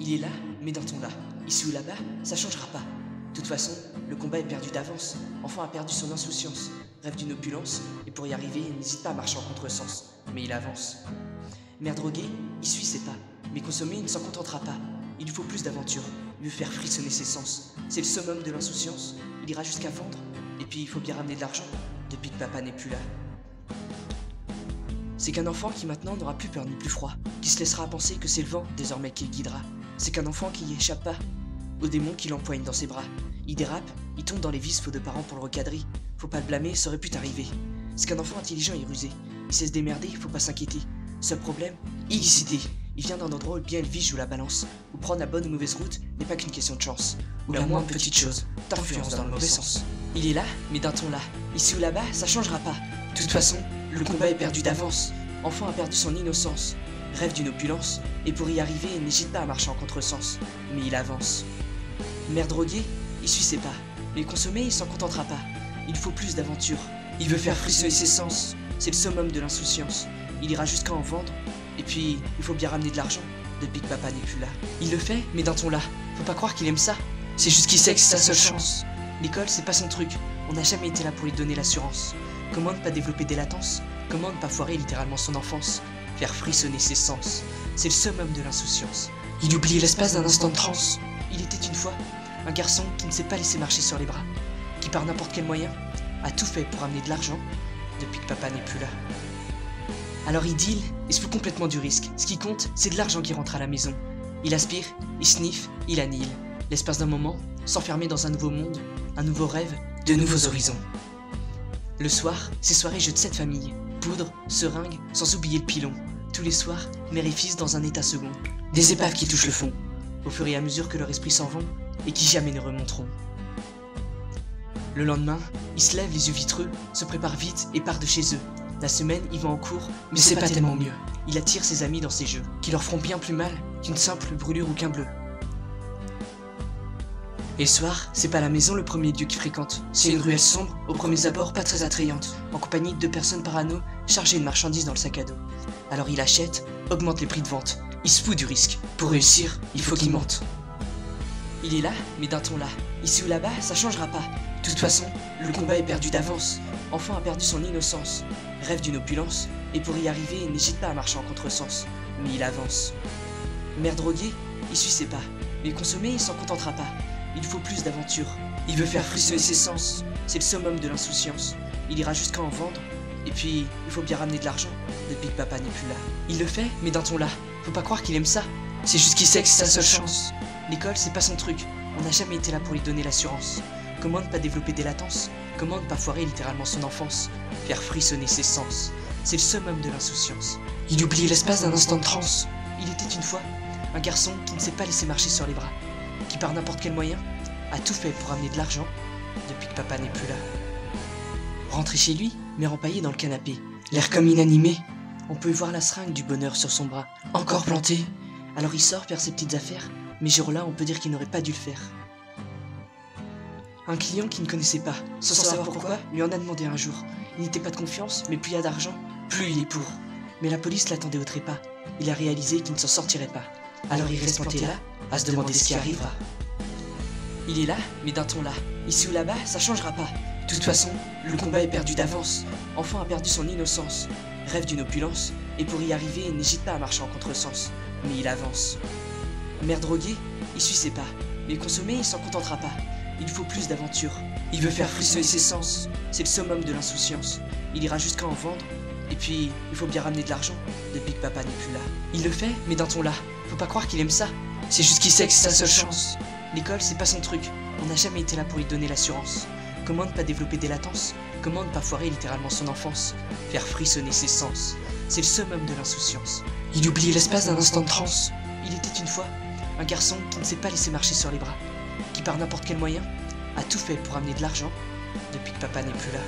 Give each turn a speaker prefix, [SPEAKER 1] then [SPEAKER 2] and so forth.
[SPEAKER 1] Il est là, mais dans ton là. Ici ou là-bas, ça changera pas. De toute façon, le combat est perdu d'avance. Enfant a perdu son insouciance, rêve d'une opulence, et pour y arriver, il n'hésite pas à marcher en contresens. Mais il avance. Mère drogué, il suit ses pas. Mais consommer, il ne s'en contentera pas. Il lui faut plus d'aventure. Il veut faire frissonner ses sens. C'est le summum de l'insouciance. Il ira jusqu'à vendre. Et puis, il faut bien ramener de l'argent, depuis que papa n'est plus là. C'est qu'un enfant qui maintenant n'aura plus peur ni plus froid, qui se laissera penser que c'est le vent désormais qui le guidera. C'est qu'un enfant qui y échappe pas au démon qui l'empoigne dans ses bras. Il dérape, il tombe dans les vices faute de parents pour le recadrer. Faut pas le blâmer, ça aurait pu t'arriver. C'est qu'un enfant intelligent et rusé. Il sait se démerder, faut pas s'inquiéter. Seul problème, illicité. Il vient d'un endroit où le bien et le vice jouent la balance, où prendre la bonne ou mauvaise route n'est pas qu'une question de chance, où la moindre petite chose t'influence dans le mauvais sens. Il est là, mais d'un ton là. Ici ou là-bas, ça changera pas. De toute façon, le combat est perdu d'avance. Enfant a perdu son innocence, rêve d'une opulence, et pour y arriver, il n'hésite pas à marcher en contresens, mais il avance. Mère drogué, il suit ses pas, mais consommer, il s'en contentera pas. Il faut plus d'aventure, il veut faire frissonner ses sens, c'est le summum de l'insouciance. Il ira jusqu'à en vendre, et puis il faut bien ramener de l'argent, depuis que papa n'est plus là. Il le fait, mais d'un ton là, faut pas croire qu'il aime ça, c'est juste qu'il sait que c'est sa seule chance. L'école, c'est pas son truc, on n'a jamais été là pour lui donner l'assurance. Comment ne pas développer des latences? Comment ne pas foirer littéralement son enfance? Faire frissonner ses sens, c'est le summum de l'insouciance. Il oublie l'espace d'un instant de transe. Il était une fois un garçon qui ne s'est pas laissé marcher sur les bras, qui par n'importe quel moyen a tout fait pour amener de l'argent, depuis que papa n'est plus là. Alors il deal et se fout complètement du risque. Ce qui compte, c'est de l'argent qui rentre à la maison. Il aspire, il sniffe, il annihile. L'espace d'un moment, s'enfermer dans un nouveau monde, un nouveau rêve, de nouveaux horizons. Le soir, c'est soirée jeux de 7 familles. Poudre, seringue, sans oublier le pilon. Tous les soirs, mère et fils dans un état second. Des épaves qui touchent le fond, au fur et à mesure que leur esprit s'en vont, et qui jamais ne remonteront. Le lendemain, ils se lèvent les yeux vitreux, se préparent vite et partent de chez eux. La semaine, ils vont en cours, mais c'est pas tellement mieux. Il attire ses amis dans ses jeux, qui leur feront bien plus mal qu'une simple brûlure ou qu'un bleu. Et le soir, c'est pas la maison le premier lieu qu'il fréquente. C'est une ruelle sombre, aux premiers abords pas très attrayante, en compagnie de 2 personnes parano chargées de marchandises dans le sac à dos. Alors il achète, augmente les prix de vente. Il se fout du risque. Pour réussir, il faut qu'il mente. Il est là, mais d'un ton là. Ici ou là-bas, ça changera pas. De toute façon, le combat est perdu d'avance. Enfant a perdu son innocence, rêve d'une opulence, et pour y arriver, il n'hésite pas à marcher en contresens, mais il avance. Mère drogué, il suit ses pas, mais consommer, il s'en contentera pas. Il faut plus d'aventure. Il veut faire frissonner ses sens, c'est le summum de l'insouciance. Il ira jusqu'à en vendre, et puis il faut bien ramener de l'argent, depuis que papa n'est plus là. Il le fait, mais d'un ton là. Faut pas croire qu'il aime ça, c'est juste qu'il sait que c'est sa seule chance. L'école, c'est pas son truc, on n'a jamais été là pour lui donner l'assurance. Comment ne pas développer des latences? Comment ne pas foirer littéralement son enfance? Faire frissonner ses sens, c'est le summum de l'insouciance. Il oublie l'espace d'un instant de transe. Il était une fois un garçon qui ne s'est pas laissé marcher sur les bras, qui par n'importe quel moyen a tout fait pour amener de l'argent, depuis que papa n'est plus là. Rentré chez lui, mais empaillé dans le canapé, l'air comme inanimé, on peut y voir la seringue du bonheur sur son bras, encore plantée. Alors il sort faire ses petites affaires, mais ce jour-là, on peut dire qu'il n'aurait pas dû le faire. Un client qu'il ne connaissait pas, sans savoir pourquoi, lui en a demandé un jour. Il n'était pas de confiance, mais plus il y a d'argent, plus il est pour. Mais la police l'attendait au trépas. Il a réalisé qu'il ne s'en sortirait pas. Alors il reste planté là, à se demander ce qui arrivera. Il est là, mais d'un ton là. Ici ou là-bas, ça changera pas. De toute façon, le combat est perdu d'avance. Enfant a perdu son innocence, rêve d'une opulence, et pour y arriver, il n'hésite pas à marcher en contresens, mais il avance. Mère drogué, il suit ses pas, mais consommer, il s'en contentera pas. Il faut plus d'aventure. Il veut faire frissonner ses sens, c'est le summum de l'insouciance. Il ira jusqu'à en vendre, et puis il faut bien ramener de l'argent, depuis que papa n'est plus là. Il le fait, mais d'un ton là. Faut pas croire qu'il aime ça, c'est juste qu'il sait que c'est sa seule chance. L'école, c'est pas son truc, on n'a jamais été là pour lui donner l'assurance. Comment ne pas développer des latences? Comment ne pas foirer littéralement son enfance? Faire frissonner ses sens, c'est le summum de l'insouciance. Il oublie l'espace d'un instant de transe. Il était une fois un garçon qui ne s'est pas laissé marcher sur les bras, qui par n'importe quel moyen a tout fait pour amener de l'argent, depuis que papa n'est plus là.